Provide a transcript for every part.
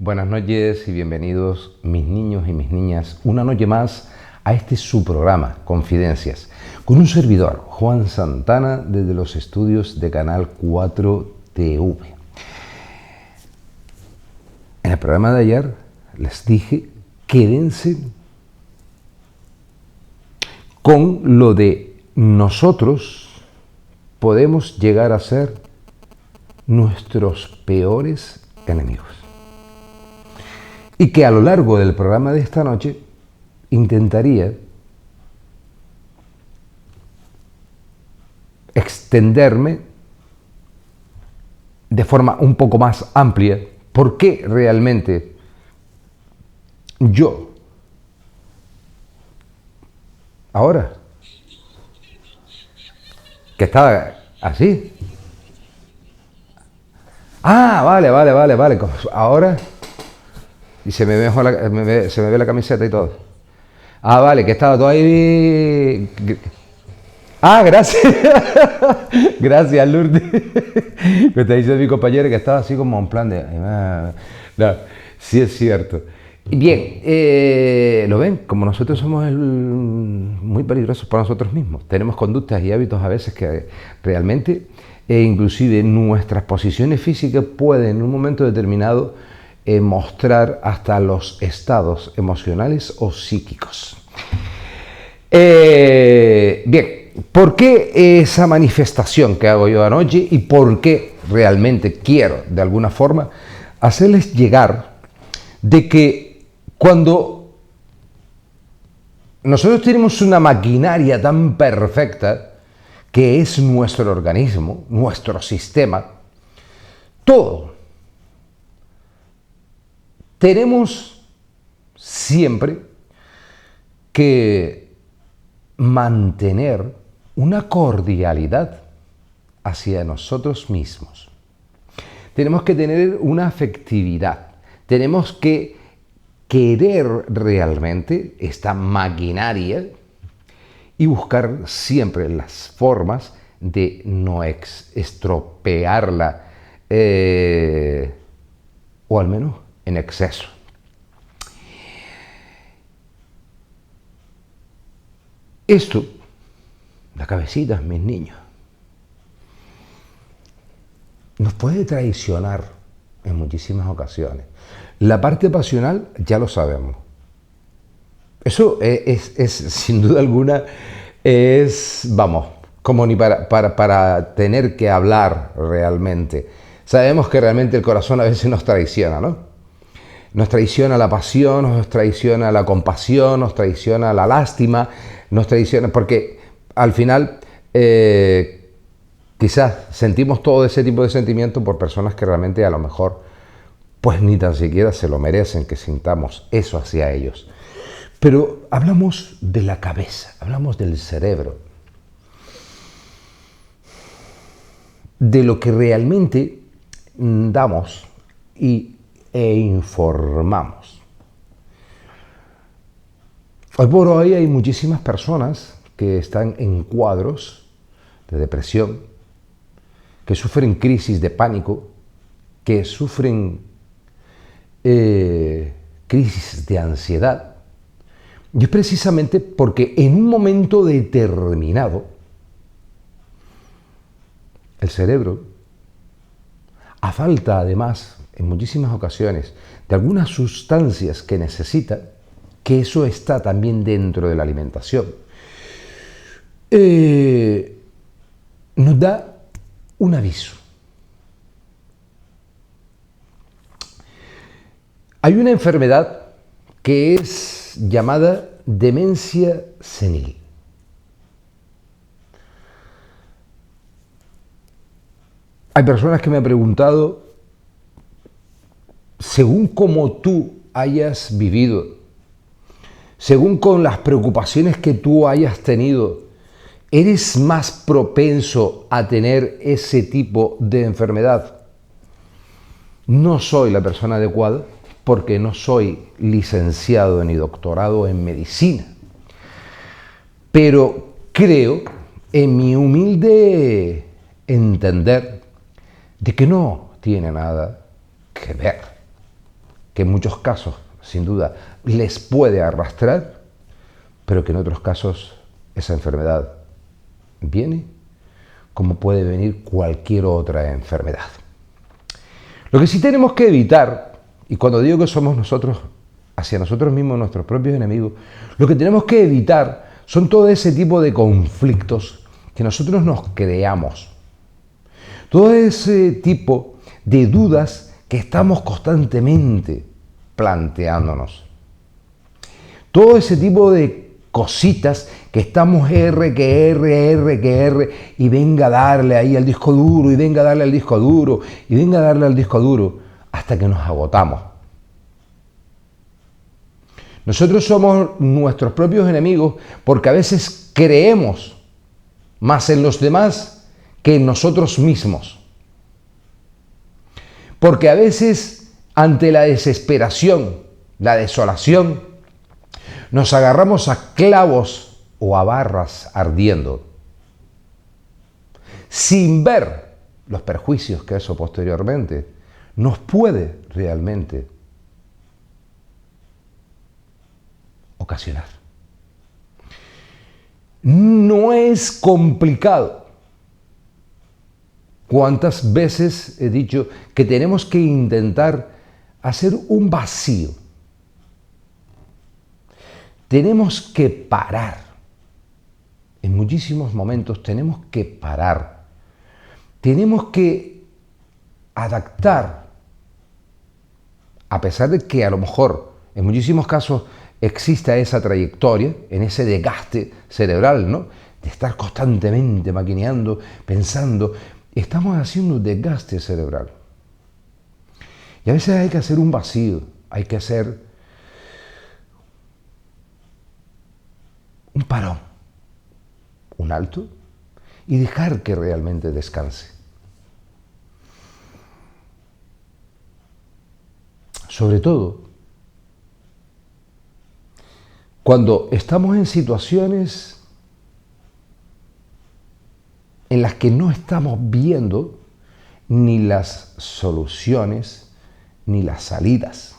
Buenas noches y bienvenidos mis niños y mis niñas una noche más a este su programa, Confidencias, con un servidor, Juan Santana, desde los estudios de Canal 4 TV. En el programa de ayer les dije, quédense con lo de nosotros podemos llegar a ser nuestros peores enemigos. Y que a lo largo del programa de esta noche intentaría extenderme de forma un poco más amplia por qué realmente yo ahora que estaba así. Ah, vale. Ahora y se me ve mejor se me ve la camiseta y todo. Ah, vale, que estaba todo ahí. Ah, gracias. Gracias, Lourdes. Me está diciendo mi compañero que estaba así como en plan de... No, sí es cierto. Bien, ¿lo ven? Como nosotros somos muy peligrosos para nosotros mismos. Tenemos conductas y hábitos a veces que realmente, inclusive nuestras posiciones físicas pueden en un momento determinado mostrar hasta los estados emocionales o psíquicos. Bien, ¿por qué esa manifestación que hago yo anoche y por qué realmente quiero, de alguna forma, hacerles llegar de que cuando nosotros tenemos una maquinaria tan perfecta que es nuestro organismo, nuestro sistema, todo, tenemos siempre que mantener una cordialidad hacia nosotros mismos. Tenemos que tener una afectividad. Tenemos que querer realmente esta maquinaria y buscar siempre las formas de no estropearla o al menos en exceso. Esto, la cabecita, mis niños, nos puede traicionar en muchísimas ocasiones. La parte pasional ya lo sabemos. Eso es sin duda alguna, vamos, como ni para tener que hablar realmente. Sabemos que realmente el corazón a veces nos traiciona, ¿no? Nos traiciona la pasión, nos traiciona la compasión, nos traiciona la lástima, nos traiciona porque al final quizás sentimos todo ese tipo de sentimientos por personas que realmente a lo mejor pues ni tan siquiera se lo merecen que sintamos eso hacia ellos. Pero hablamos de la cabeza, hablamos del cerebro, de lo que realmente damos e informamos. Hoy por hoy hay muchísimas personas que están en cuadros de depresión, que sufren crisis de pánico, que sufren crisis de ansiedad. Y es precisamente porque en un momento determinado el cerebro, a falta además en muchísimas ocasiones de algunas sustancias que necesita, que eso está también dentro de la alimentación, nos da un aviso. Hay una enfermedad que es llamada demencia senil. Hay personas que me han preguntado, según cómo tú hayas vivido, según con las preocupaciones que tú hayas tenido, ¿eres más propenso a tener ese tipo de enfermedad? No soy la persona adecuada porque no soy licenciado ni doctorado en medicina. Pero creo, en mi humilde entender, de que no tiene nada que ver. que en muchos casos, sin duda, les puede arrastrar, pero que en otros casos esa enfermedad viene como puede venir cualquier otra enfermedad. Lo que sí tenemos que evitar, y cuando digo que somos nosotros, hacia nosotros mismos, nuestros propios enemigos, lo que tenemos que evitar son todo ese tipo de conflictos que nosotros nos creamos. Todo ese tipo de dudas que estamos constantemente planteándonos. Todo ese tipo de cositas que estamos R, y venga a darle ahí al disco duro, y venga a darle al disco duro, y venga a darle al disco duro, hasta que nos agotamos. Nosotros somos nuestros propios enemigos porque a veces creemos más en los demás que en nosotros mismos. Porque a veces, ante la desesperación, la desolación, nos agarramos a clavos o a barras ardiendo, sin ver los perjuicios que eso posteriormente nos puede realmente ocasionar. No es complicado. ¿Cuántas veces he dicho que tenemos que intentar hacer un vacío? Tenemos que parar. En muchísimos momentos tenemos que parar. Tenemos que adaptar, a pesar de que a lo mejor en muchísimos casos exista esa trayectoria, en ese desgaste cerebral, ¿no? De estar constantemente maquineando, pensando, estamos haciendo un desgaste cerebral. Y a veces hay que hacer un vacío, hay que hacer un parón, un alto, y dejar que realmente descanse. Sobre todo, cuando estamos en situaciones en las que no estamos viendo ni las soluciones ni las salidas.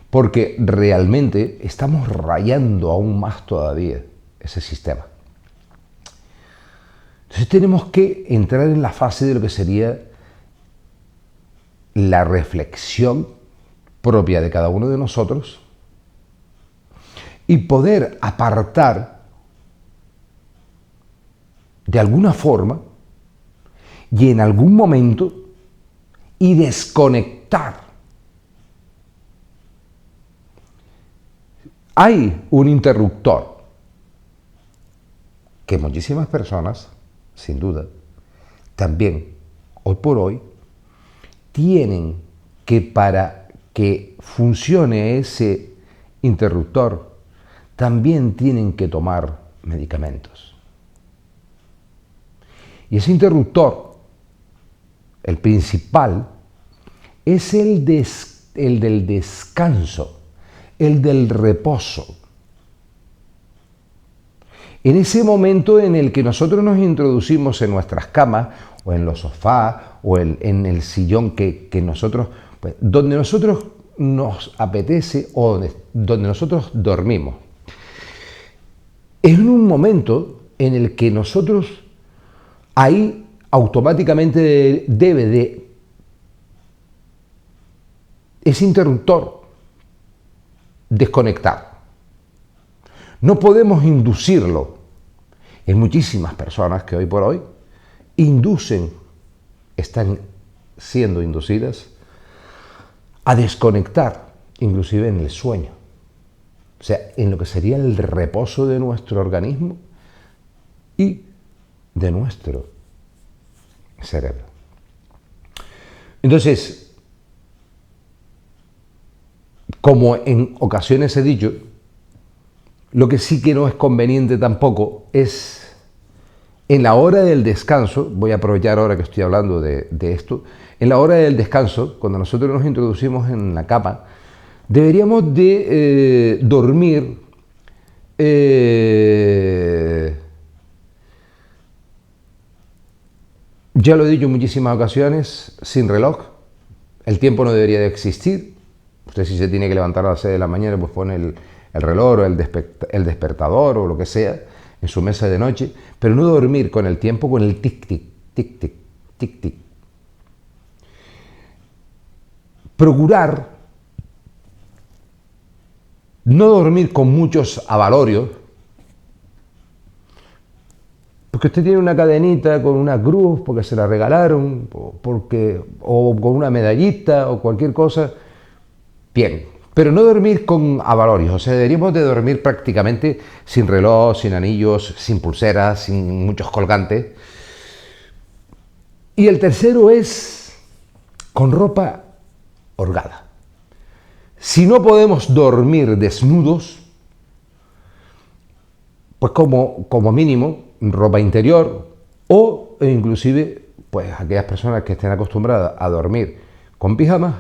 Porque realmente estamos rayando aún más todavía ese sistema. Entonces tenemos que entrar en la fase de lo que sería la reflexión propia de cada uno de nosotros y poder apartar de alguna forma y en algún momento y desconectar. Hay un interruptor que muchísimas personas, sin duda, también hoy por hoy, tienen que, para que funcione ese interruptor, también tienen que tomar medicamentos. Y ese interruptor, el principal, es el del descanso, el del reposo. En ese momento en el que nosotros nos introducimos en nuestras camas o en los sofás o en el sillón que nosotros, pues, donde nosotros nos apetece o donde nosotros dormimos, es en un momento en el que nosotros ahí automáticamente debe de ese interruptor desconectar. No podemos inducirlo. Hay muchísimas personas que hoy por hoy están siendo inducidas a desconectar, inclusive en el sueño. O sea, en lo que sería el reposo de nuestro organismo y de nuestro cerebro. Entonces, como en ocasiones he dicho, lo que sí que no es conveniente tampoco es en la hora del descanso, voy a aprovechar ahora que estoy hablando de esto, en la hora del descanso, cuando nosotros nos introducimos en la cama, deberíamos de dormir ya lo he dicho en muchísimas ocasiones, sin reloj, El tiempo no debería de existir. Usted si se tiene que levantar a las 6 de la mañana, pues pone el reloj o el despertador o lo que sea en su mesa de noche, pero no dormir con el tiempo, con el tic-tic, tic-tic, tic-tic. Procurar no dormir con muchos avalorios, porque usted tiene una cadenita con una cruz, porque se la regalaron, o con una medallita o cualquier cosa, bien. Pero no dormir con avalorios, o sea, deberíamos de dormir prácticamente sin reloj, sin anillos, sin pulseras, sin muchos colgantes. Y el tercero es con ropa holgada. Si no podemos dormir desnudos, pues como mínimo ropa interior o inclusive pues aquellas personas que estén acostumbradas a dormir con pijamas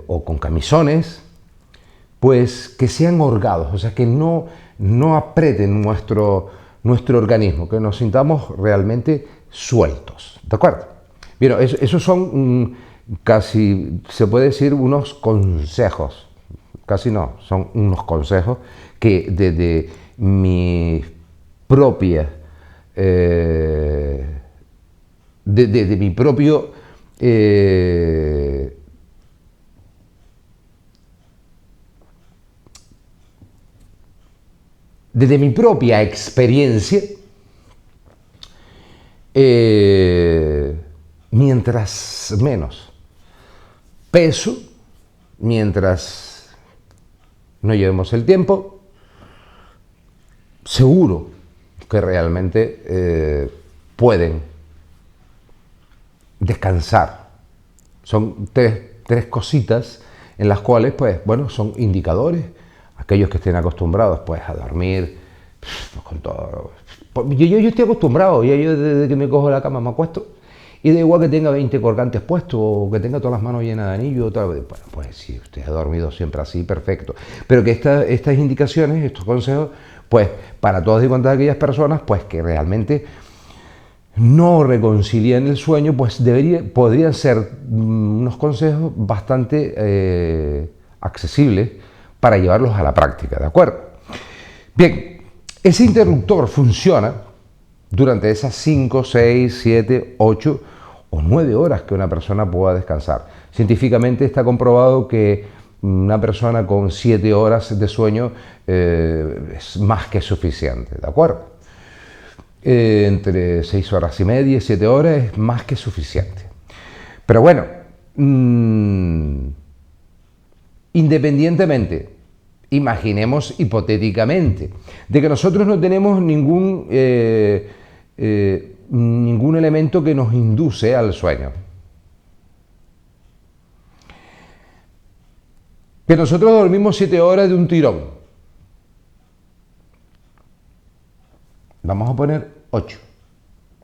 o con camisones, pues que sean holgados, o sea que no aprieten nuestro organismo, que nos sintamos realmente sueltos, ¿de acuerdo? Bien, esos son casi, se puede decir, unos consejos, casi no, son unos consejos que desde mi propia, de mi propio, desde mi propia experiencia, mientras menos peso, mientras no llevemos el tiempo, seguro que realmente pueden descansar. Son tres cositas en las cuales, pues, bueno, son indicadores. Aquellos que estén acostumbrados, pues, a dormir pues, con todo. Yo estoy acostumbrado, yo desde que me cojo la cama me acuesto y da igual que tenga 20 colgantes puestos o que tenga todas las manos llenas de anillos, bueno, pues si usted ha dormido siempre así, perfecto. Pero que estas indicaciones, estos consejos, pues para todas y cuantas aquellas personas, pues que realmente no reconcilian el sueño, pues podrían ser unos consejos bastante accesibles para llevarlos a la práctica, ¿de acuerdo? Bien, ese interruptor funciona durante esas 5, 6, 7, 8 o 9 horas que una persona pueda descansar. Científicamente está comprobado que una persona con 7 horas de sueño es más que suficiente, ¿de acuerdo? Entre 6 horas y media y 7 horas es más que suficiente. Pero bueno, independientemente, imaginemos hipotéticamente, de que nosotros no tenemos ningún elemento que nos induce al sueño. Que nosotros dormimos 7 horas de un tirón. Vamos a poner 8.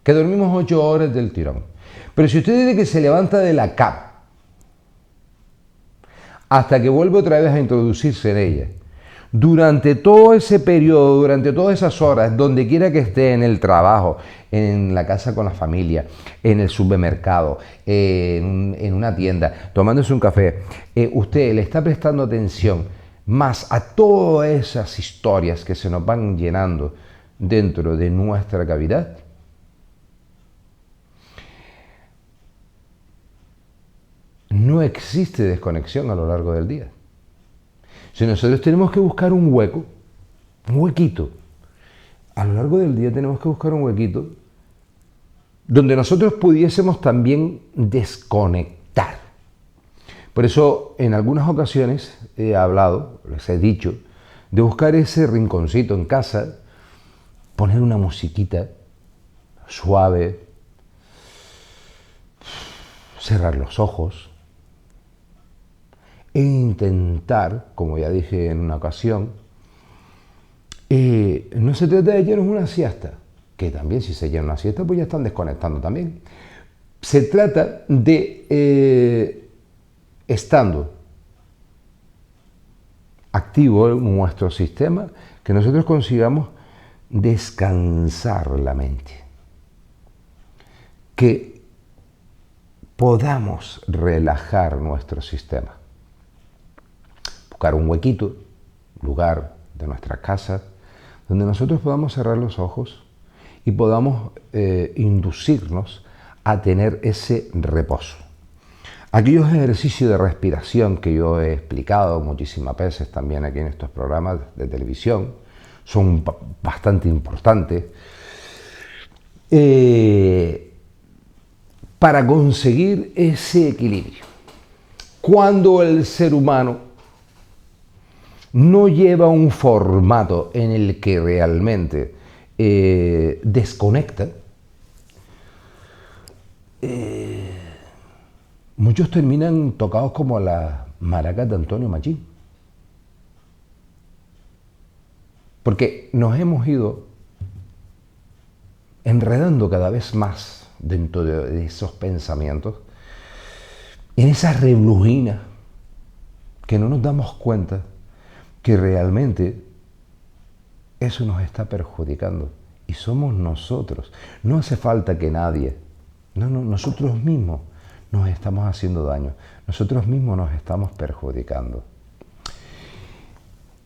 Que dormimos 8 horas del tirón. Pero si usted desde que se levanta de la cama hasta que vuelve otra vez a introducirse en ella, durante todo ese periodo, durante todas esas horas, donde quiera que esté, en el trabajo, en la casa con la familia, en el supermercado, en una tienda, tomándose un café, usted le está prestando atención más a todas esas historias que se nos van llenando dentro de nuestra cavidad, no existe desconexión a lo largo del día. Si nosotros tenemos que buscar un hueco, un huequito, a lo largo del día tenemos que buscar un huequito donde nosotros pudiésemos también desconectar. Por eso, en algunas ocasiones he hablado, les he dicho, de buscar ese rinconcito en casa, poner una musiquita suave, cerrar los ojos e intentar, como ya dije en una ocasión, no se trata de echarnos una siesta, que también si se echan una siesta pues ya están desconectando también. Se trata de, estando activo en nuestro sistema, que nosotros consigamos descansar la mente. Que podamos relajar nuestro sistema. Buscar un huequito, lugar de nuestra casa, donde nosotros podamos cerrar los ojos y podamos inducirnos a tener ese reposo. Aquellos ejercicios de respiración que yo he explicado muchísimas veces también aquí en estos programas de televisión son bastante importantes para conseguir ese equilibrio. Cuando el ser humano no lleva un formato en el que realmente desconecta, muchos terminan tocados como las maracas de Antonio Machín. Porque nos hemos ido enredando cada vez más dentro de esos pensamientos, en esa reblujina que no nos damos cuenta que realmente eso nos está perjudicando. Y somos nosotros. No hace falta que nadie, nosotros mismos nos estamos haciendo daño. Nosotros mismos nos estamos perjudicando.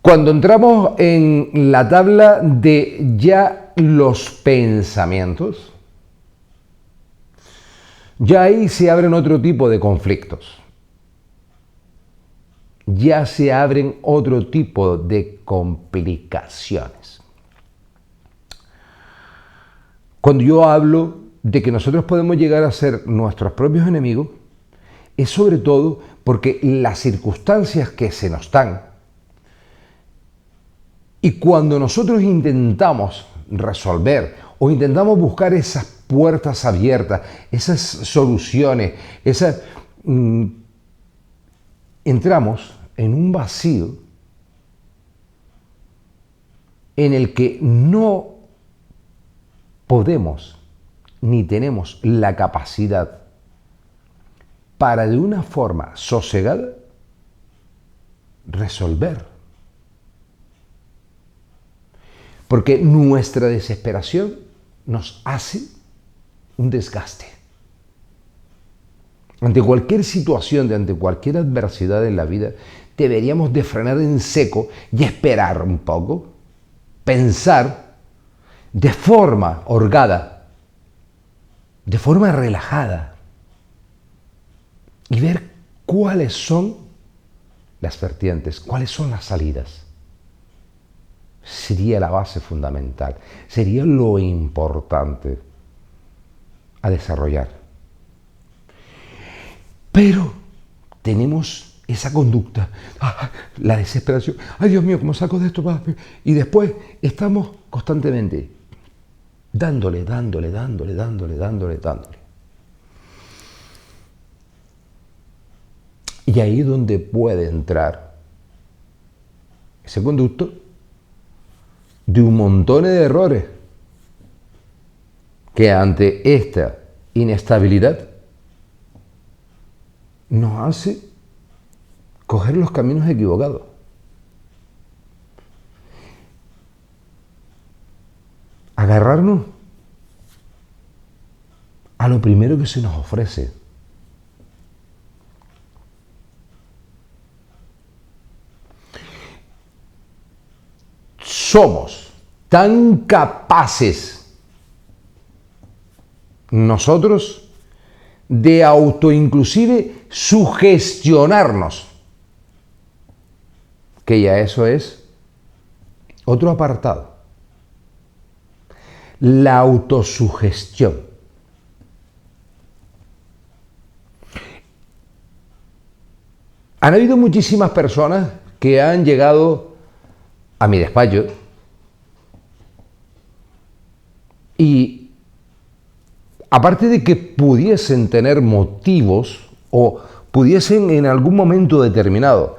Cuando entramos en la tabla de ya los pensamientos, ya ahí se abren otro tipo de conflictos. Ya se abren otro tipo de complicaciones. Cuando yo hablo de que nosotros podemos llegar a ser nuestros propios enemigos, es sobre todo porque las circunstancias que se nos dan, y cuando nosotros intentamos resolver o intentamos buscar esas puertas abiertas, esas soluciones, entramos en un vacío en el que no podemos ni tenemos la capacidad para de una forma sosegada resolver. Porque nuestra desesperación nos hace un desgaste. Ante cualquier situación, ante cualquier adversidad en la vida, deberíamos de frenar en seco y esperar un poco, pensar de forma holgada, de forma relajada y ver cuáles son las vertientes, cuáles son las salidas. Sería la base fundamental, sería lo importante a desarrollar. Pero tenemos esa conducta, la desesperación, ay Dios mío, ¿cómo saco de esto? Y después estamos constantemente dándole. Y ahí es donde puede entrar ese conducto de un montón de errores que ante esta inestabilidad nos hace coger los caminos equivocados. Agarrarnos a lo primero que se nos ofrece. Somos tan capaces nosotros de inclusive sugestionarnos, que ya eso es otro apartado. La autosugestión. Han habido muchísimas personas que han llegado a mi despacho y aparte de que pudiesen tener motivos o pudiesen en algún momento determinado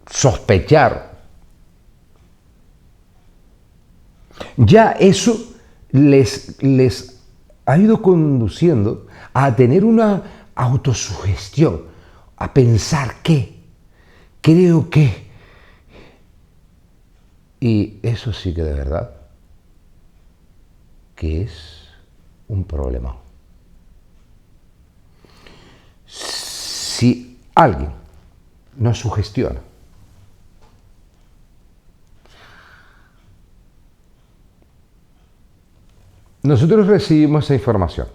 sospechar, ya eso les ha ido conduciendo a tener una autosugestión, a pensar que, creo que. Y eso sí que de verdad que es un problema. si alguien nos sugestiona, nosotros recibimos esa información.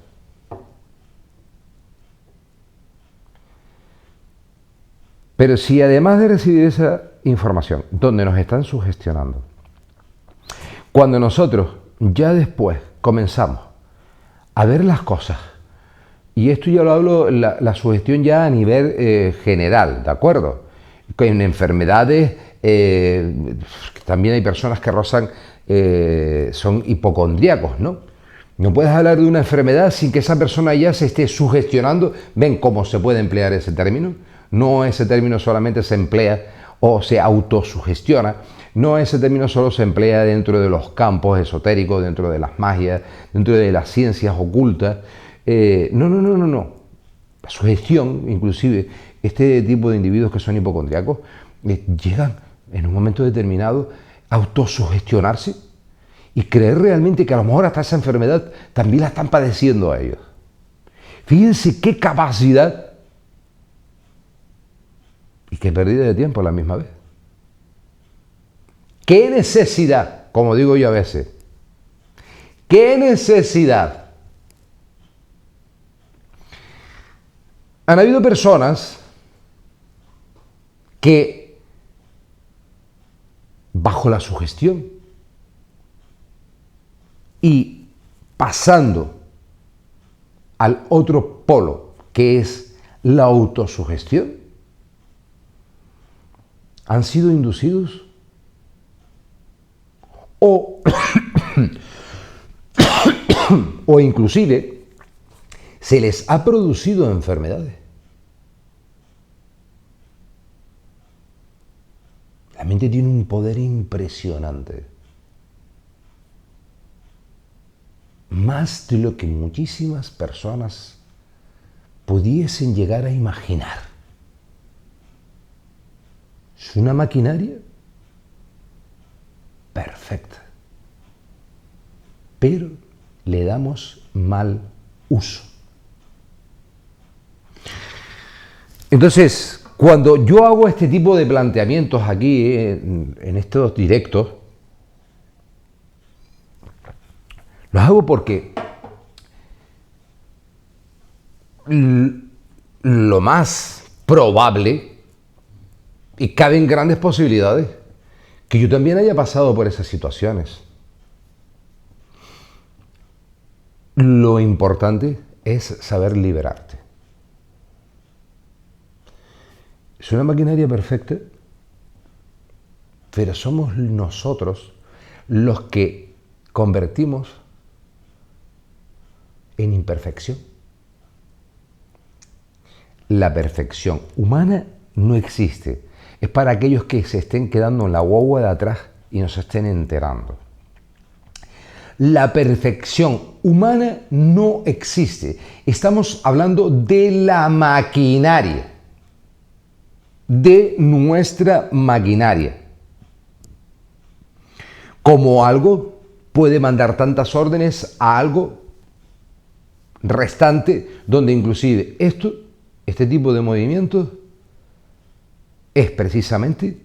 Pero si además de recibir esa información, donde nos están sugestionando, cuando nosotros ya después comenzamos a ver las cosas, y esto ya lo hablo, la sugestión ya a nivel general, ¿de acuerdo? En enfermedades, también hay personas que rozan, son hipocondríacos, ¿no? No puedes hablar de una enfermedad sin que esa persona ya se esté sugestionando. ¿Ven cómo se puede emplear ese término? No, ese término solamente se emplea o se autosugestiona. No, ese término solo se emplea dentro de los campos esotéricos, dentro de las magias, dentro de las ciencias ocultas. No. La sugestión, inclusive, este tipo de individuos que son hipocondríacos, llegan en un momento determinado a autosugestionarse y creer realmente que a lo mejor hasta esa enfermedad también la están padeciendo a ellos. Fíjense qué capacidad y qué pérdida de tiempo a la misma vez. ¿Qué necesidad? Como digo yo a veces. ¿Qué necesidad? Han habido personas que, bajo la sugestión y pasando al otro polo, que es la autosugestión, han sido inducidos o inclusive se les ha producido enfermedades. La mente tiene un poder impresionante, más de lo que muchísimas personas pudiesen llegar a imaginar. Es una maquinaria perfecta, pero le damos mal uso. Entonces, cuando yo hago este tipo de planteamientos aquí en estos directos, los hago porque lo más probable, y caben grandes posibilidades, que yo también haya pasado por esas situaciones. Lo importante es saber liberarte. Es una maquinaria perfecta, pero somos nosotros los que convertimos en imperfección. La perfección humana no existe. Es para aquellos que se estén quedando en la guagua de atrás y no se estén enterando. La perfección humana no existe. Estamos hablando de la maquinaria, de nuestra maquinaria. Como algo puede mandar tantas órdenes a algo restante, donde inclusive este tipo de movimientos es precisamente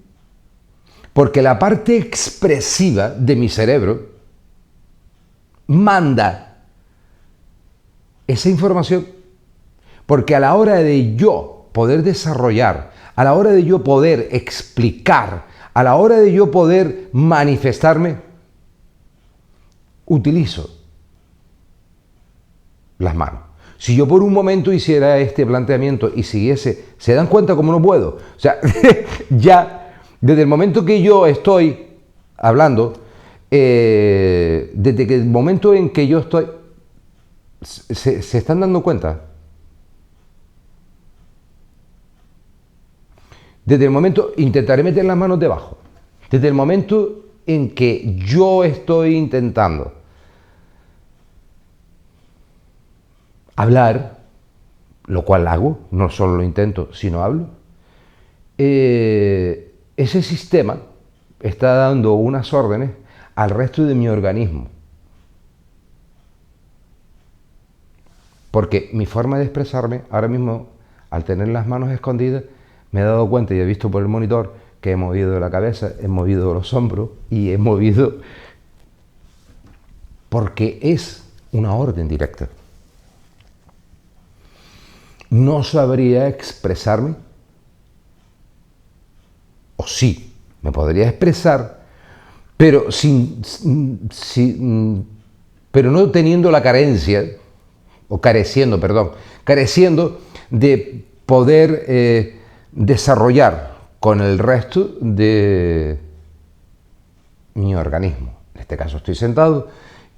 porque la parte expresiva de mi cerebro manda esa información, porque a la hora de yo poder desarrollar, a la hora de yo poder explicar, a la hora de yo poder manifestarme, utilizo las manos. Si yo por un momento hiciera este planteamiento y siguiese, ¿se dan cuenta cómo no puedo? O sea, ya desde el momento que yo estoy hablando, desde el momento en que yo estoy, ¿se están dando cuenta? Desde el momento, intentaré meter las manos debajo, desde el momento en que yo estoy intentando hablar, lo cual hago, no solo lo intento, sino hablo, ese sistema está dando unas órdenes al resto de mi organismo. Porque mi forma de expresarme ahora mismo al tener las manos escondidas, me he dado cuenta y he visto por el monitor que he movido la cabeza, he movido los hombros y he movido porque es una orden directa. No sabría expresarme, o sí, me podría expresar, pero pero no teniendo la carencia, o careciendo, perdón, careciendo de poder desarrollar con el resto de mi organismo. En este caso estoy sentado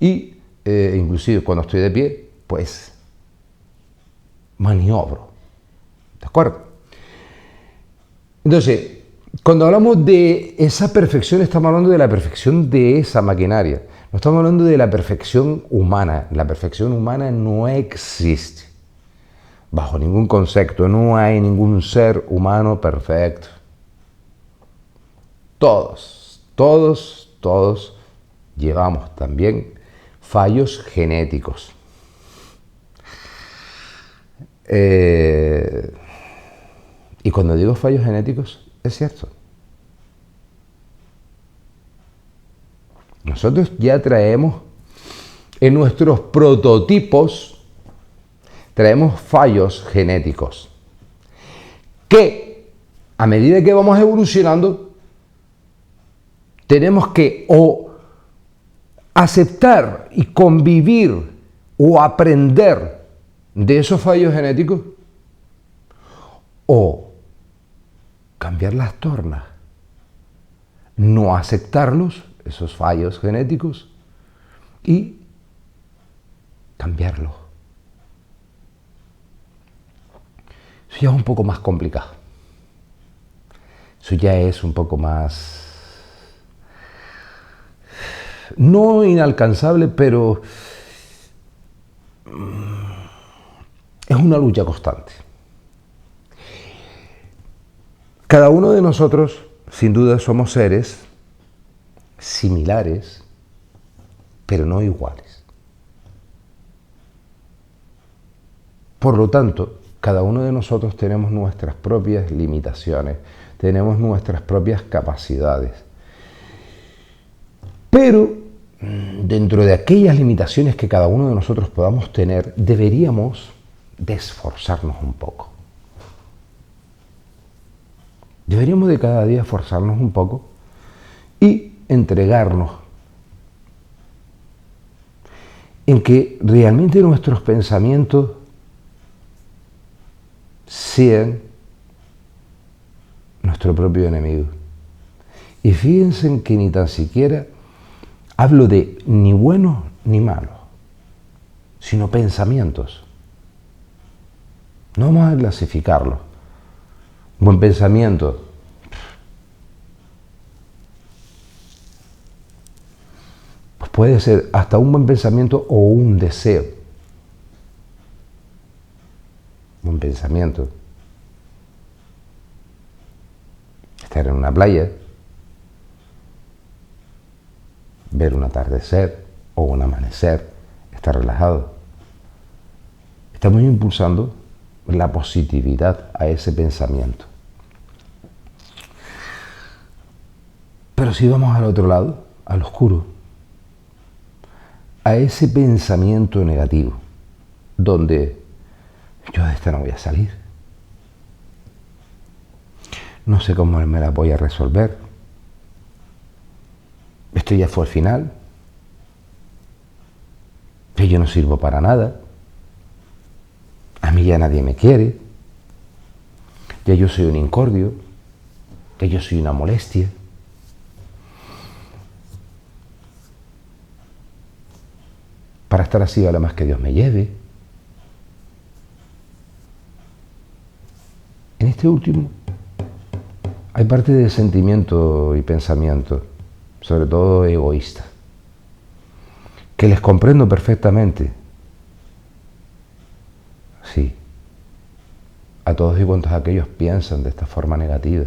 y inclusive cuando estoy de pie, pues maniobro. ¿De acuerdo? Entonces, cuando hablamos de esa perfección, estamos hablando de la perfección de esa maquinaria. No estamos hablando de la perfección humana. La perfección humana no existe. Bajo ningún concepto, no hay ningún ser humano perfecto. Todos llevamos también fallos genéticos. Y cuando digo fallos genéticos, es cierto. Nosotros ya traemos en nuestros prototipos, traemos fallos genéticos que a medida que vamos evolucionando tenemos que o aceptar y convivir o aprender de esos fallos genéticos o cambiar las tornas, no aceptarlos, esos fallos genéticos, y cambiarlos. Eso ya es un poco más complicado. Eso ya es un poco más, no inalcanzable, pero es una lucha constante. Cada uno de nosotros, sin duda, somos seres similares, pero no iguales. Por lo tanto, cada uno de nosotros tenemos nuestras propias limitaciones, tenemos nuestras propias capacidades. Pero dentro de aquellas limitaciones que cada uno de nosotros podamos tener, deberíamos de esforzarnos un poco. Deberíamos de cada día esforzarnos un poco y entregarnos en que realmente nuestros pensamientos sean nuestro propio enemigo. Y fíjense en que ni tan siquiera hablo de ni buenos ni malos, sino pensamientos. No vamos a clasificarlos. Buen pensamiento. Pues puede ser hasta un buen pensamiento o un deseo. Buen pensamiento. Estar en una playa, ver un atardecer o un amanecer, estar relajado. Estamos impulsando la positividad a ese pensamiento. Pero si vamos al otro lado, al oscuro, a ese pensamiento negativo, donde yo de esta no voy a salir, no sé cómo me la voy a resolver, esto ya fue el final, que yo no sirvo para nada, a mí ya nadie me quiere, ya yo soy un incordio, ya yo soy una molestia. Para estar así vale más que Dios me lleve. En este último hay parte de sentimiento y pensamiento, sobre todo egoísta, que les comprendo perfectamente. Sí, a todos y cuantos aquellos piensan de esta forma negativa,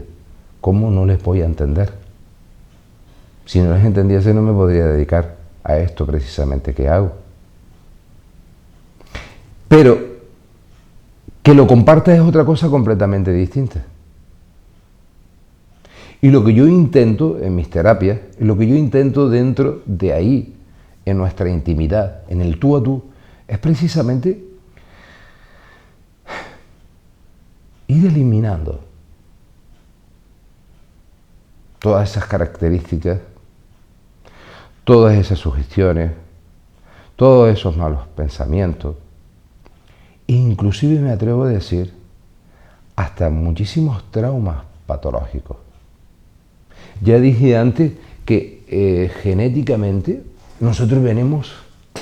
¿cómo no les voy a entender? Si no les entendiese no me podría dedicar a esto precisamente que hago. Pero Que lo compartas es otra cosa completamente distinta. Y lo que yo intento en mis terapias, lo que yo intento dentro de ahí, en nuestra intimidad, en el tú a tú, es precisamente ir eliminando todas esas características, todas esas sugestiones, todos esos malos pensamientos, e inclusive me atrevo a decir, hasta muchísimos traumas patológicos. Ya dije antes que genéticamente nosotros venimos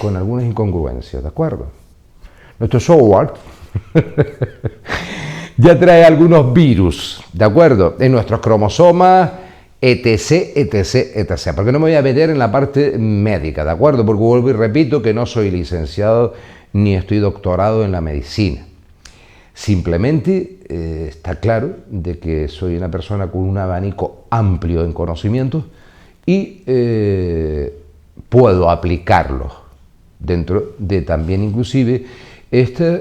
con algunas incongruencias, ¿de acuerdo? Nuestro software ya trae algunos virus, ¿de acuerdo? En nuestros cromosomas, etc, etc, etc. Porque no me voy a meter en la parte médica, ¿de acuerdo? Porque vuelvo y repito que no soy licenciado ni estoy doctorado en la medicina. Simplemente está claro de que soy una persona con un abanico amplio en conocimientos y puedo aplicarlos dentro de también inclusive esta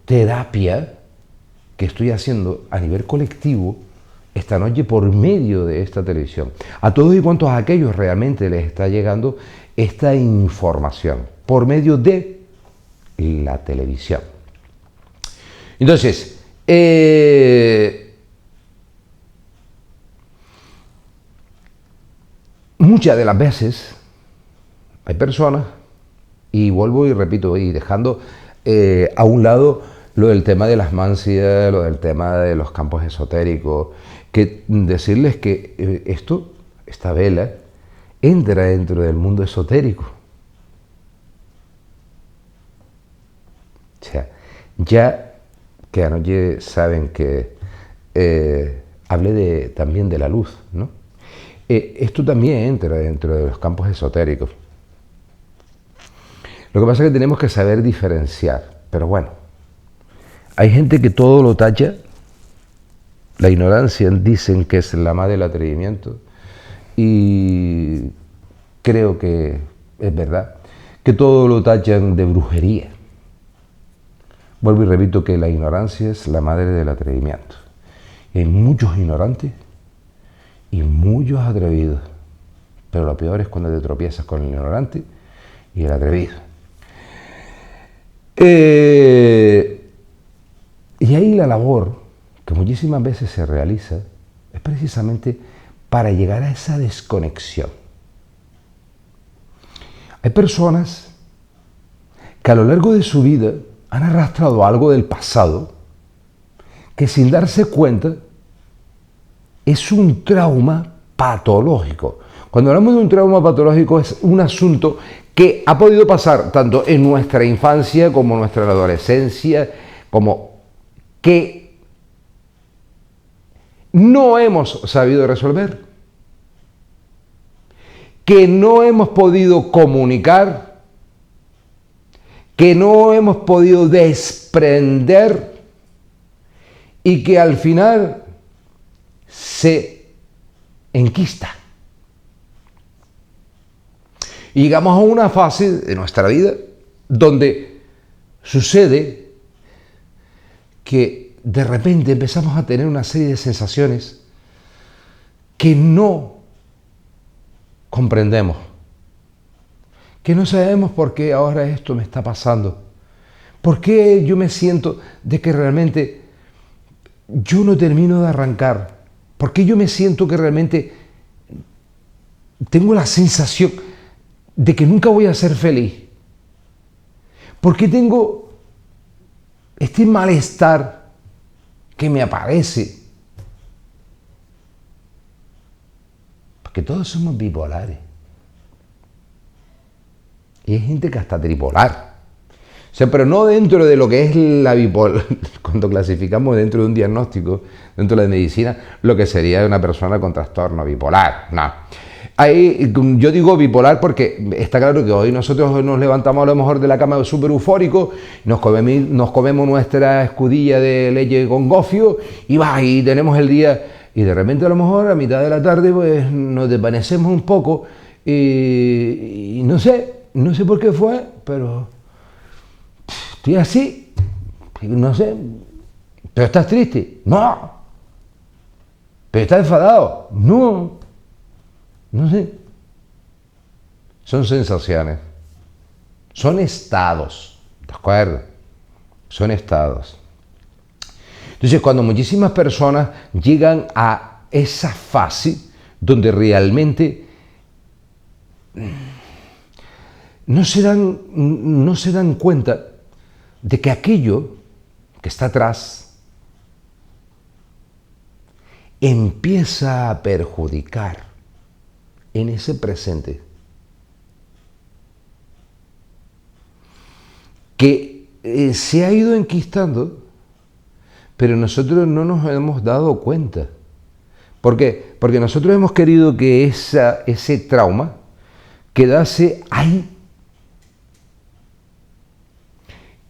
terapia que estoy haciendo a nivel colectivo esta noche por medio de esta televisión. A todos y cuantos a aquellos realmente les está llegando esta información por medio de la televisión. Entonces, muchas de las veces hay personas, y vuelvo y repito, y dejando a un lado lo del tema de las mancias, lo del tema de los campos esotéricos, que decirles que esta vela, entra dentro del mundo esotérico. O sea, ya que anoche saben que hablé también de la luz, ¿no? Esto también entra dentro de los campos esotéricos. Lo que pasa es que tenemos que saber diferenciar, pero bueno, hay gente que todo lo tacha, la ignorancia dicen que es la madre del atrevimiento, y creo que es verdad, que todo lo tachan de brujería. Vuelvo y repito que la ignorancia es la madre del atrevimiento. Y hay muchos ignorantes y muchos atrevidos. Pero lo peor es cuando te tropiezas con el ignorante y el atrevido. Y ahí la labor que muchísimas veces se realiza es precisamente para llegar a esa desconexión. Hay personas que a lo largo de su vida han arrastrado algo del pasado que sin darse cuenta es un trauma patológico. Cuando hablamos de un trauma patológico es un asunto que ha podido pasar tanto en nuestra infancia como en nuestra adolescencia, como que no hemos sabido resolver, que no hemos podido comunicar, que no hemos podido desprender y que al final se enquista. Y llegamos a una fase de nuestra vida donde sucede que de repente empezamos a tener una serie de sensaciones que no comprendemos, que no sabemos por qué ahora esto me está pasando, por qué yo me siento de que realmente yo no termino de arrancar, por qué yo me siento que realmente tengo la sensación de que nunca voy a ser feliz, por qué tengo este malestar que me aparece, porque todos somos bipolares. Y hay gente que hasta tripolar. O sea, pero no dentro de lo que es la bipolar, cuando clasificamos dentro de un diagnóstico, dentro de la medicina, lo que sería una persona con trastorno bipolar. No. Ahí, yo digo bipolar porque está claro que hoy nosotros nos levantamos a lo mejor de la cama súper eufóricos, nos comemos nuestra escudilla de leche con gofio y tenemos el día, y de repente a lo mejor a mitad de la tarde pues nos desvanecemos un poco y no sé por qué fue, pero estoy así, No sé, ¿pero estás triste? No. ¿Pero estás enfadado? No. No sé. Son sensaciones. Son estados. ¿De acuerdo? Son estados. Entonces, cuando muchísimas personas llegan a esa fase donde realmente no se dan cuenta de que aquello que está atrás empieza a perjudicar en ese presente, que se ha ido enquistando, pero nosotros no nos hemos dado cuenta. ¿Por qué? Porque nosotros hemos querido que ese trauma quedase ahí.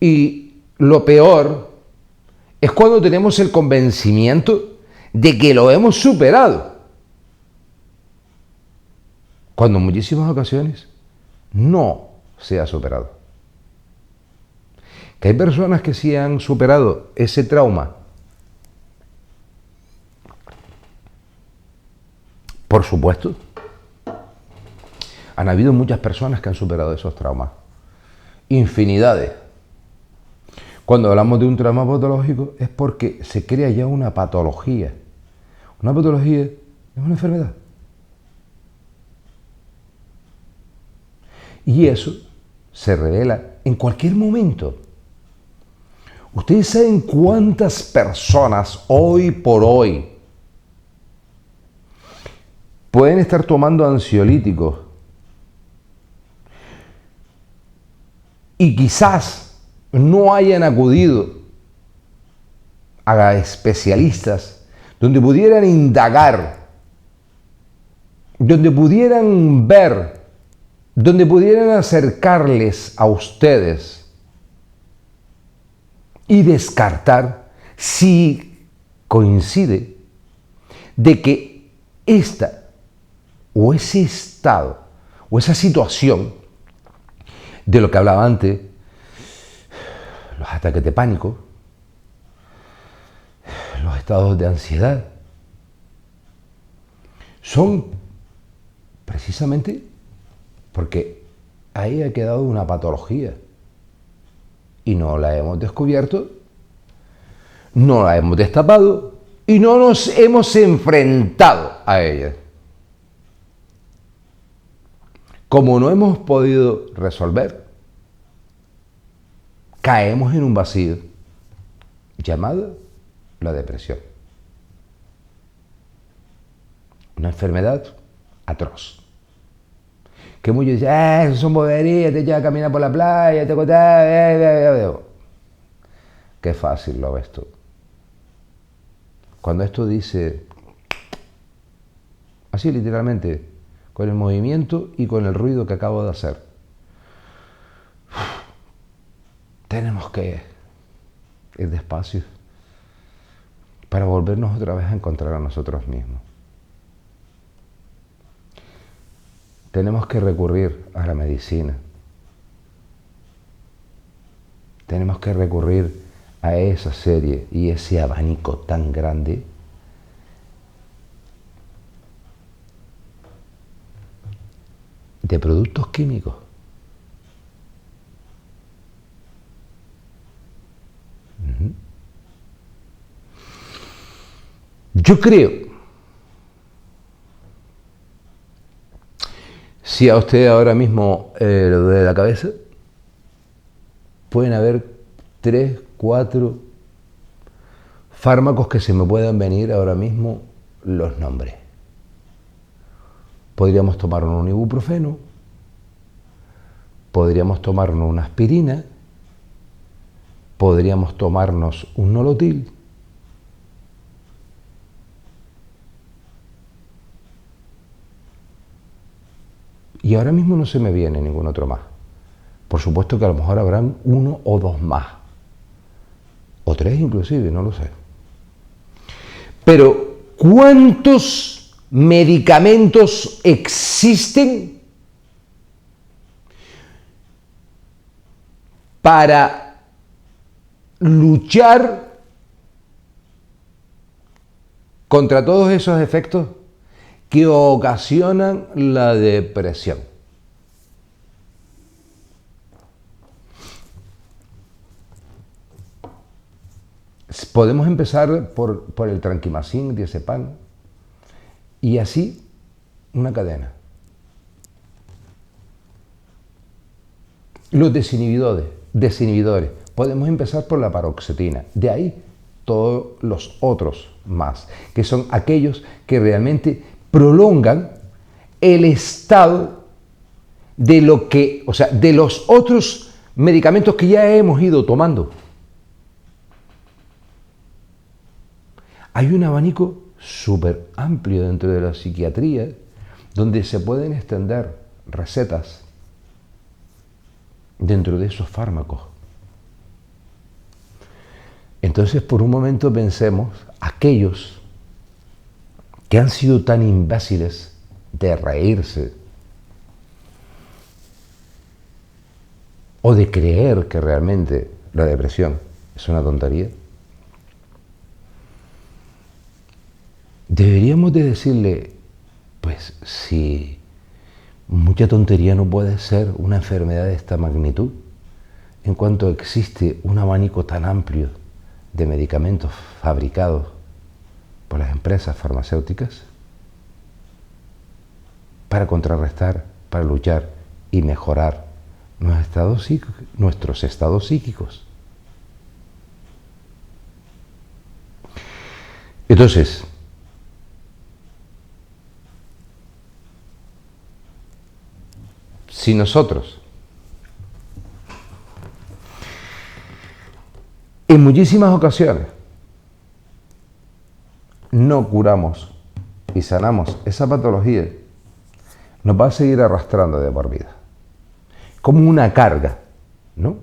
Y lo peor es cuando tenemos el convencimiento de que lo hemos superado, cuando en muchísimas ocasiones no se ha superado. Que hay personas que sí han superado ese trauma, por supuesto. Han habido muchas personas que han superado esos traumas, infinidades. Cuando hablamos de un trauma patológico es porque se crea ya una patología. Una patología es una enfermedad. Y eso se revela en cualquier momento. Ustedes saben cuántas personas hoy por hoy pueden estar tomando ansiolíticos y quizás no hayan acudido a especialistas donde pudieran indagar, donde pudieran ver, donde pudieran acercarles a ustedes y descartar si coincide de que esta o ese estado o esa situación de lo que hablaba antes, los ataques de pánico, los estados de ansiedad, son precisamente porque ahí ha quedado una patología y no la hemos descubierto, no la hemos destapado y no nos hemos enfrentado a ella. Como no hemos podido resolver, caemos en un vacío llamado la depresión. Una enfermedad atroz. Que muchos dicen, eso son boberías, te echas a caminar por la playa, te contás, qué fácil lo ves tú. Cuando esto dice, así literalmente, con el movimiento y con el ruido que acabo de hacer, tenemos que ir despacio para volvernos otra vez a encontrar a nosotros mismos. Tenemos que recurrir a la medicina. Tenemos que recurrir a esa serie y ese abanico tan grande de productos químicos. Yo creo, si a usted ahora mismo le duele la cabeza, pueden haber 3, 4 fármacos que se me puedan venir ahora mismo los nombres. Podríamos tomarnos un ibuprofeno, podríamos tomarnos una aspirina, podríamos tomarnos un nolotil, y ahora mismo no se me viene ningún otro más. Por supuesto que a lo mejor habrán 1 o 2 más, o 3 inclusive, no lo sé. Pero, ¿cuántos medicamentos existen para luchar contra todos esos efectos que ocasionan la depresión. Podemos empezar por el tranquimacín, diazepam, y así una cadena. Los desinhibidores. Podemos empezar por la paroxetina. De ahí todos los otros más, que son aquellos que realmente prolongan el estado de lo que, o sea, de los otros medicamentos que ya hemos ido tomando. Hay un abanico súper amplio dentro de la psiquiatría donde se pueden extender recetas dentro de esos fármacos. Entonces, por un momento pensemos, aquellos que han sido tan imbéciles de reírse o de creer que realmente la depresión es una tontería, deberíamos de decirle, pues si mucha tontería no puede ser una enfermedad de esta magnitud, en cuanto existe un abanico tan amplio de medicamentos fabricados por las empresas farmacéuticas para contrarrestar, para luchar y mejorar nuestros estados psíquicos. Entonces, si nosotros en muchísimas ocasiones no curamos y sanamos esa patología, nos va a seguir arrastrando de por vida. Como una carga, ¿no?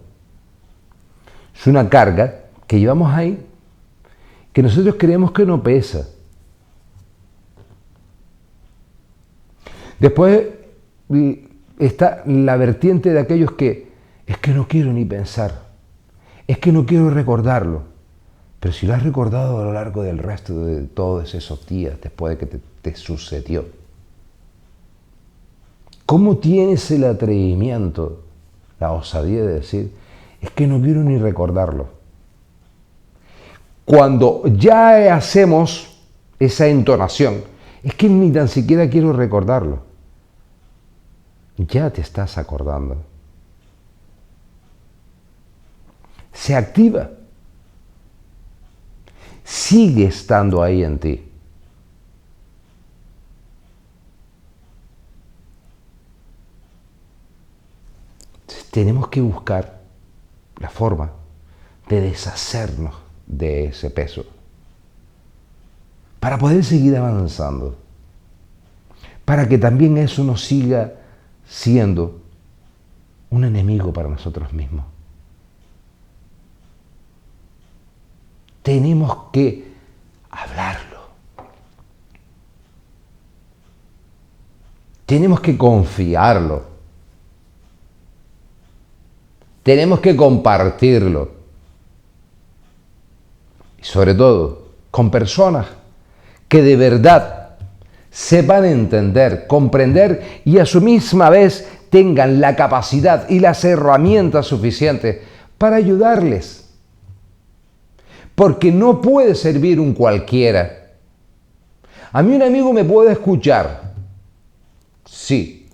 Es una carga que llevamos ahí, que nosotros creemos que no pesa. Después está la vertiente de aquellos que es que no quiero ni pensar, es que no quiero recordarlo. Pero si lo has recordado a lo largo del resto de todos esos días después de que te sucedió, ¿cómo tienes el atrevimiento, la osadía de decir, es que no quiero ni recordarlo? Cuando ya hacemos esa entonación, es que ni tan siquiera quiero recordarlo. Ya te estás acordando. Se activa. Sigue estando ahí en ti. Tenemos que buscar la forma de deshacernos de ese peso para poder seguir avanzando, para que también eso no siga siendo un enemigo para nosotros mismos. Tenemos que hablarlo. Tenemos que confiarlo. Tenemos que compartirlo. Y sobre todo, con personas que de verdad sepan entender, comprender y a su misma vez tengan la capacidad y las herramientas suficientes para ayudarles. Porque no puede servir un cualquiera. A mí un amigo me puede escuchar, sí.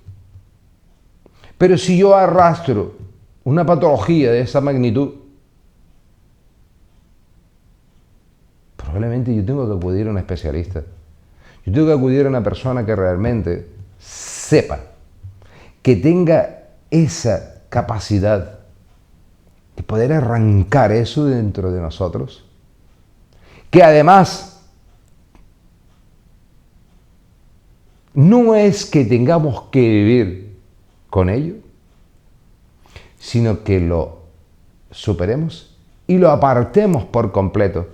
Pero si yo arrastro una patología de esa magnitud, probablemente yo tengo que acudir a un especialista. Yo tengo que acudir a una persona que realmente sepa, que tenga esa capacidad de poder arrancar eso dentro de nosotros, que además no es que tengamos que vivir con ello, sino que lo superemos y lo apartemos por completo.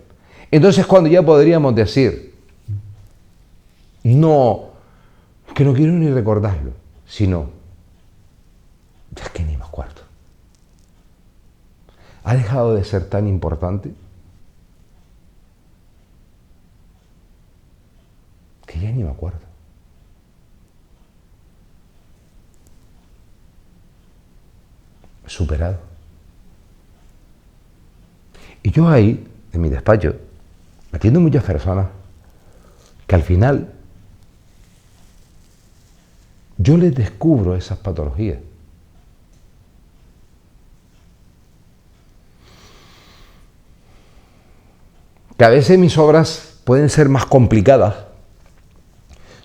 Entonces cuando ya podríamos decir, no, que no quiero ni recordarlo, sino, ya es que ni me acuerdo. ha dejado de ser tan importante que ya ni me acuerdo. Superado. Y yo ahí, en mi despacho, atiendo muchas personas que al final yo les descubro esas patologías. Que a veces mis obras pueden ser más complicadas,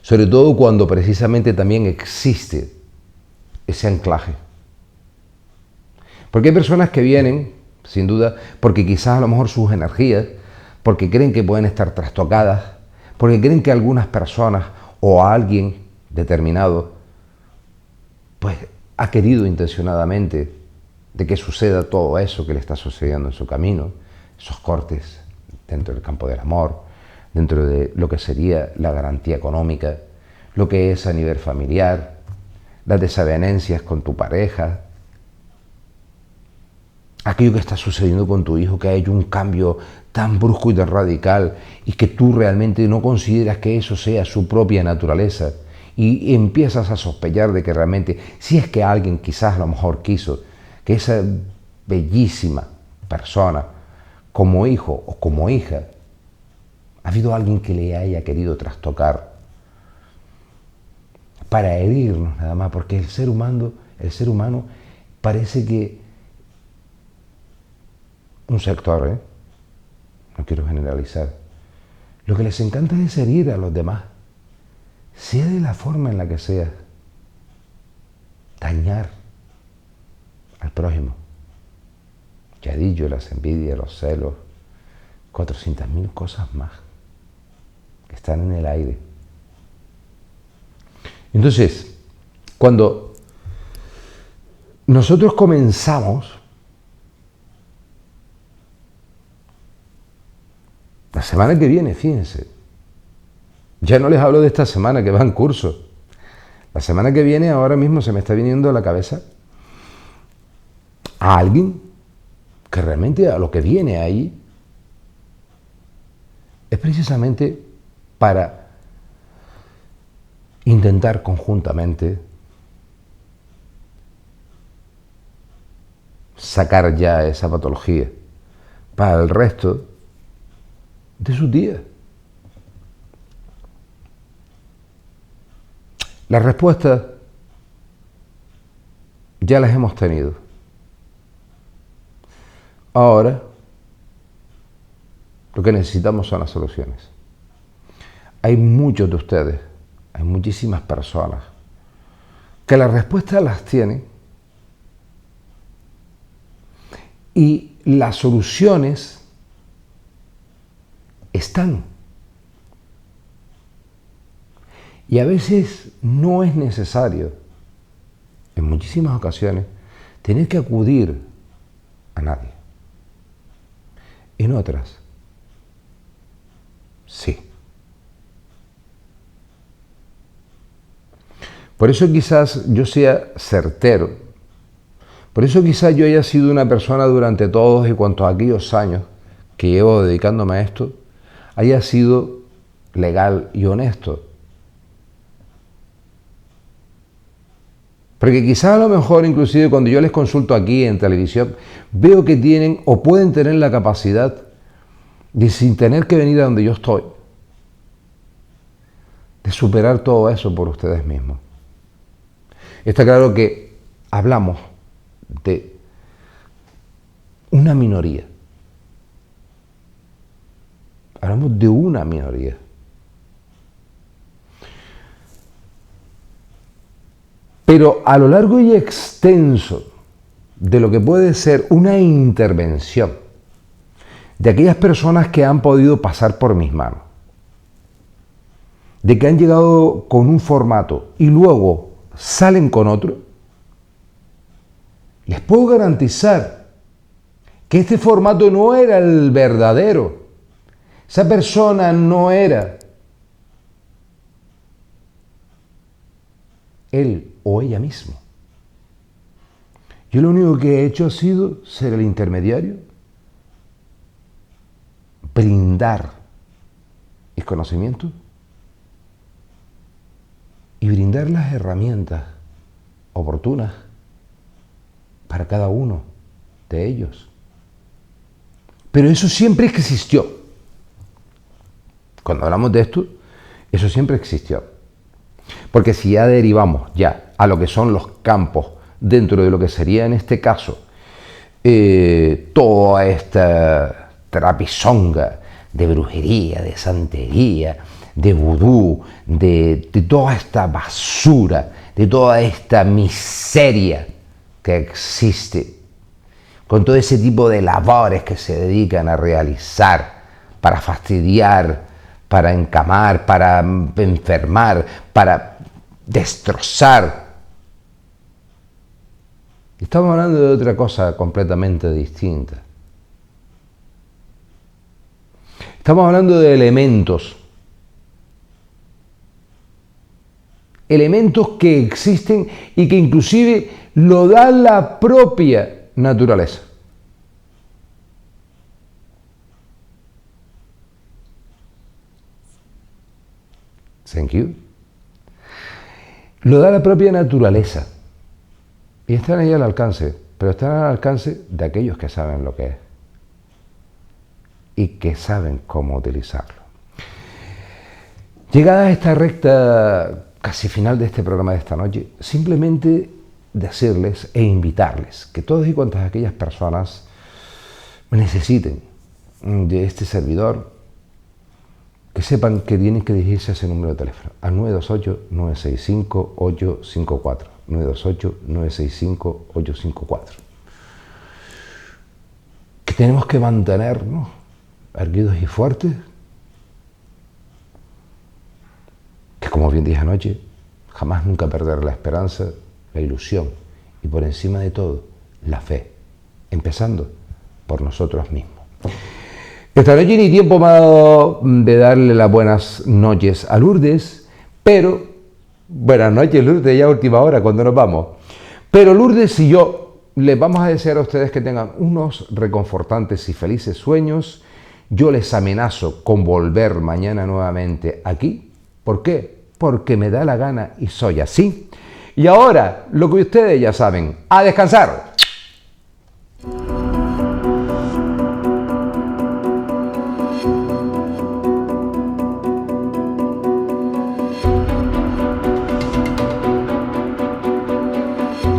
sobre todo cuando precisamente también existe ese anclaje. Porque hay personas que vienen, sin duda, porque quizás a lo mejor sus energías, porque creen que pueden estar trastocadas, porque creen que algunas personas o a alguien determinado, pues ha querido intencionadamente de que suceda todo eso que le está sucediendo en su camino, esos cortes dentro del campo del amor, dentro de lo que sería la garantía económica, lo que es a nivel familiar, las desavenencias con tu pareja, aquello que está sucediendo con tu hijo que ha hecho un cambio tan brusco y tan radical y que tú realmente no consideras que eso sea su propia naturaleza y empiezas a sospechar de que realmente, si es que alguien quizás a lo mejor quiso que esa bellísima persona como hijo o como hija, ha habido alguien que le haya querido trastocar para herirnos nada más, porque el ser humano parece que un sector, no quiero generalizar, lo que les encanta es herir a los demás, sea de la forma en la que sea, dañar al prójimo. Ya di yo, las envidias, los celos, 400.000 cosas más que están en el aire. Entonces, cuando nosotros comenzamos la semana que viene, fíjense, ya no les hablo de esta semana que va en curso. La semana que viene, ahora mismo se me está viniendo a la cabeza a alguien que realmente a lo que viene ahí es precisamente para intentar conjuntamente sacar ya esa patología para el resto de sus días. Las respuestas ya las hemos tenido. Ahora lo que necesitamos son las soluciones. Hay muchos de ustedes, hay muchísimas personas que las respuestas las tienen y las soluciones están. Y a veces no es necesario, en muchísimas ocasiones, tener que acudir a nadie. En otras, sí. Por eso quizás yo sea certero. Por eso quizás yo haya sido una persona durante todos y cuantos aquellos años que llevo dedicándome a esto, haya sido legal y honesto. Porque quizás a lo mejor, inclusive cuando yo les consulto aquí en televisión, veo que tienen o pueden tener la capacidad de, sin tener que venir a donde yo estoy, de superar todo eso por ustedes mismos. Está claro que hablamos de una minoría. Hablamos de una minoría. Pero a lo largo y extenso de lo que puede ser una intervención de aquellas personas que han podido pasar por mis manos, de que han llegado con un formato y luego salen con otro, les puedo garantizar que este formato no era el verdadero. Esa persona no era él o ella mismo. Yo lo único que he hecho ha sido ser el intermediario, brindar mis conocimientos y brindar las herramientas oportunas para cada uno de ellos. Pero eso siempre existió. Cuando hablamos de esto, eso siempre existió. Porque si ya derivamos ya a lo que son los campos dentro de lo que sería en este caso toda esta trapisonga de brujería, de santería, de vudú, de toda esta basura, de toda esta miseria que existe, con todo ese tipo de labores que se dedican a realizar para fastidiar, para encamar, para enfermar, para destrozar. Estamos hablando de otra cosa completamente distinta. Estamos hablando de elementos. Elementos que existen y que inclusive lo da la propia naturaleza. Thank you. Lo da la propia naturaleza. Y están ahí al alcance, pero están al alcance de aquellos que saben lo que es y que saben cómo utilizarlo. Llegada a esta recta casi final de este programa de esta noche, simplemente decirles e invitarles que todas y cuantas aquellas personas necesiten de este servidor, que sepan que tienen que dirigirse a ese número de teléfono, al 928-965-854. 928-965-854. Que tenemos que mantenernos erguidos y fuertes, que como bien dije anoche, jamás nunca perder la esperanza, la ilusión y por encima de todo, la fe, empezando por nosotros mismos. Esta noche ni tiempo me ha dado de darle las buenas noches a Lourdes, pero buenas noches, Lourdes, ya a última hora cuando nos vamos. Pero Lourdes y yo les vamos a desear a ustedes que tengan unos reconfortantes y felices sueños. Yo les amenazo con volver mañana nuevamente aquí. ¿Por qué? Porque me da la gana y soy así. Y ahora, lo que ustedes ya saben, a descansar.